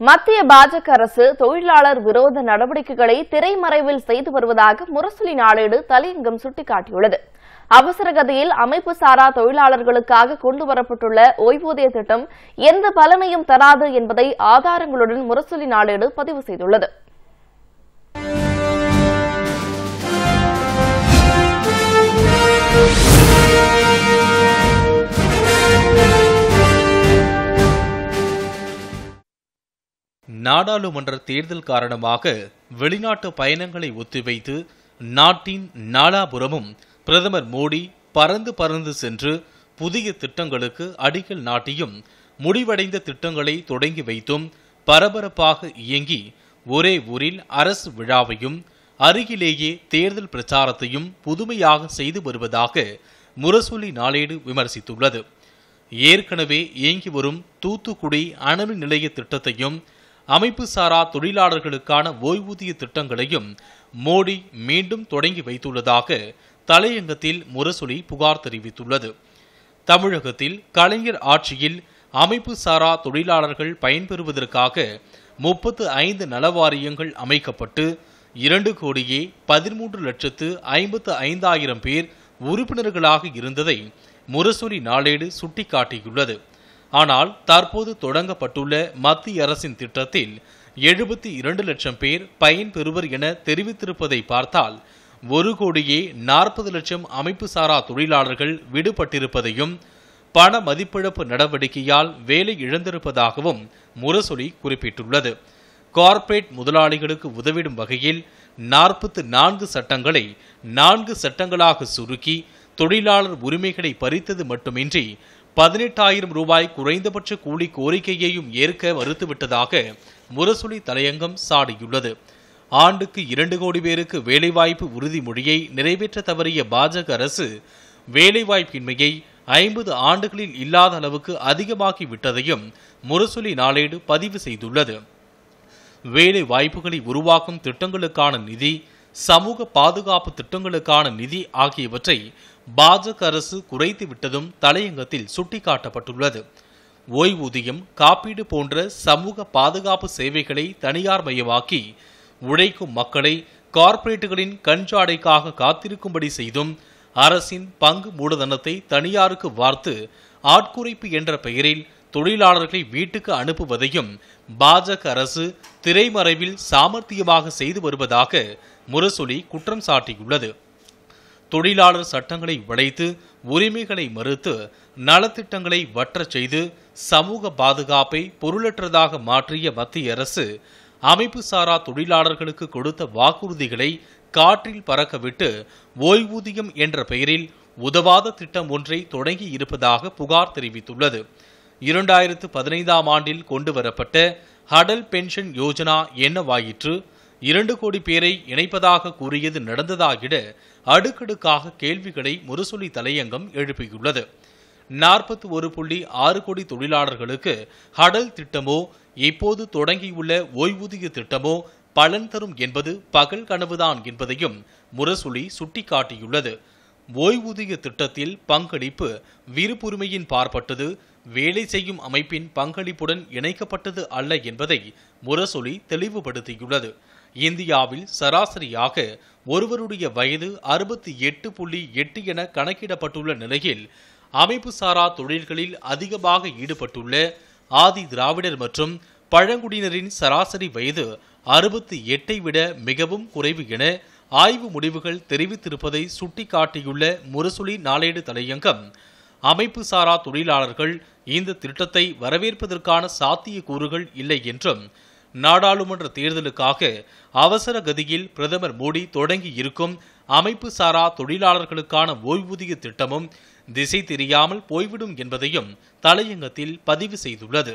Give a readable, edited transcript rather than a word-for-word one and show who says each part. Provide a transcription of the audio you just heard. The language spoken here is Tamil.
Speaker 1: மத்திய பாஜக அரசு தொழிலாளர் விரோத நடவடிக்கைகளை திரைமறைவில் செய்து வருவதாக முரசொலி நாளேடு தலையங்கம் சுட்டிக்காட்டியுள்ளது. அவசரகதியில் அமைப்பு சாரா தொழிலாளர்களுக்காக கொண்டுவரப்பட்டுள்ள ஓய்வூதிய திட்டம் எந்த பலனையும் தராது என்பதை ஆதாரங்களுடன் முரசொலி நாளேடு பதிவு செய்துள்ளது.
Speaker 2: நாடாளுமன்ற தேர்தல் காரணமாக வெளிநாட்டு பயணங்களை ஒத்திவைத்து நாட்டின் நாலாபுறமும் பிரதமர் மோடி பறந்து சென்று புதிய திட்டங்களுக்கு அடிக்கல் நாட்டியும் முடிவடைந்த திட்டங்களை தொடங்கி வைத்தும் பரபரப்பாக இயங்கி ஒரே ஊரில் அரசு விழாவையும் அருகிலேயே தேர்தல் பிரச்சாரத்தையும் புதுமையாக செய்து வருவதாக முரசொலி நாளேடு விமர்சித்துள்ளது. ஏற்கனவே இயங்கி வரும் தூத்துக்குடி அணுமின் நிலைய திட்டத்தையும் அமைப்பு சாரா தொழிலாளர்களுக்கான ஓய்வூதிய திட்டங்களையும் மோடி மீண்டும் தொடங்கி வைத்துள்ளதாக தலையங்கத்தில் முரசொலி புகார் தெரிவித்துள்ளது. தமிழகத்தில் கலைஞர் ஆட்சியில் அமைப்பு சாரா தொழிலாளர்கள் பயன்பெறுவதற்காக 35 நலவாரியங்கள் அமைக்கப்பட்டு 2,13,55,000 பேர் உறுப்பினர்களாக இருந்ததை முரசொலி நாளேடு சுட்டிக்காட்டியுள்ளது. ஆனால் தற்போது தொடங்கப்பட்டுள்ள மத்திய அரசின் திட்டத்தில் 72 லட்சம் பேர் பயன்பெறுவர் என தெரிவித்திருப்பதை பார்த்தால் 1,40,00,000 அமைப்பு சாரா தொழிலாளர்கள் விடுபட்டிருப்பதையும் பண மதிப்பிழப்பு நடவடிக்கையால் வேலை இழந்திருப்பதாகவும் முரசொலி குறிப்பிட்டுள்ளது. கார்ப்பரேட் முதலாளிகளுக்கு உதவிடும் வகையில் 44 சட்டங்களை 4 சட்டங்களாக சுருக்கி தொழிலாளர் உரிமைகளை பறித்தது மட்டுமின்றி 18,000 ரூபாய் குறைந்தபட்ச கூலி கோரிக்கையையும் ஏற்க மறுத்துவிட்டதாக முரசொலி தலையங்கம் சாடியுள்ளது. ஆண்டுக்கு 2 கோடி பேருக்கு வேலைவாய்ப்பு உறுதிமொழியை நிறைவேற்ற தவறிய பாஜக அரசு வேலைவாய்ப்பின்மையை 50 ஆண்டுகளில் இல்லாத அளவுக்கு அதிகமாக்கிவிட்டதையும் முரசொலி நாளேடு பதிவு செய்துள்ளது. வேலை வாய்ப்புகளை உருவாக்கும் திட்டங்களுக்கான நிதி, சமூக பாதுகாப்பு திட்டங்களுக்கான நிதி ஆகியவற்றை பாஜக அரசு குறைத்து விட்டதும் தலையங்கத்தில் சுட்டிக்காட்டப்பட்டுள்ளது. ஓய்வூதியம், காப்பீடு போன்ற சமூக பாதுகாப்பு சேவைகளை தனியார் மயமாக்கி உழைக்கும் மக்களை கார்ப்பரேட்டுகளின் கஞ்சாடைக்காக காத்திருக்கும்படி செய்தும் அரசின் பங்கு மூலதனத்தை தனியாருக்கு வார்த்து ஆட்குறைப்பு என்ற பெயரில் தொழிலாளர்களை வீட்டுக்கு அனுப்புவதையும் பாஜக அரசு திரைமறைவில் சாமர்த்தியமாக செய்து வருவதாக முரசொலி குற்றம் சாட்டியுள்ளது. தொழிலாளர் சட்டங்களை உடைத்து உரிமைகளை மறுத்து நலத்திட்டங்களை வற்றச் செய்து சமூக பாதுகாப்பை பொருளற்றதாக மாற்றிய மத்திய அரசு அமைப்பு சாரா தொழிலாளர்களுக்கு கொடுத்த வாக்குறுதிகளை காற்றில் பறக்கவிட்டு ஓய்வூதியம் என்ற பெயரில் உதவாத திட்டம் ஒன்றை தொடங்கி இருப்பதாக புகார் தெரிவித்துள்ளது. 2015ஆம் ஆண்டில் கொண்டுவரப்பட்ட அடல் பென்ஷன் யோஜனா என்னவாயிற்று? 2 கோடி பேரை இணைப்பதாக கூறியது நடந்ததாகிட அடுக்கடுக்காக கேள்விகளை முரசொலி தலையங்கம் எழுப்பியுள்ளது. 41.6 கோடி தொழிலாளர்களுக்கு அடல் திட்டமோ இப்போது தொடங்கியுள்ள ஓய்வூதிய திட்டமோ பலன் தரும் என்பது பகல் கனவுதான் என்பதையும் முரசொலி சுட்டிக்காட்டியுள்ளது. ஓய்வூதிய திட்டத்தில் பங்களிப்பு விருப்புரிமையின் பார்ப்பட்டது, வேலை செய்யும் அமைப்பின் பங்களிப்புடன் இணைக்கப்பட்டது அல்ல என்பதை முரசொலி தெளிவுபடுத்தியுள்ளது. இந்தியாவில் சராசரியாக ஒருவருடைய வயது 68.8 என கணக்கிடப்பட்டுள்ள நிலையில் அமைப்பு சாரா தொழில்களில் அதிகமாக ஈடுபட்டுள்ள ஆதி திராவிடர் மற்றும் பழங்குடியினரின் சராசரி வயது 68 விட மிகவும் குறைவு என ஆய்வு முடிவுகள் தெரிவித்திருப்பதை சுட்டிக்காட்டியுள்ள முரசொலி நாளேடு தலையங்கம் அமைப்பு சாரா தொழிலாளர்கள் இந்த திட்டத்தை வரவேற்பதற்கான சாத்தியக்கூறுகள் இல்லை என்றும் நாடாளுமன்ற தேர்தலுக்காக அவசர கதியில் பிரதமர் மோடி தொடங்கி இருக்கும் அமைப்பு சாரா தொழிலாளர்களுக்கான ஓய்வூதிய திட்டமும் திசை தெரியாமல் போய்விடும் என்பதையும் தலையங்கத்தில் பதிவு செய்துள்ளது.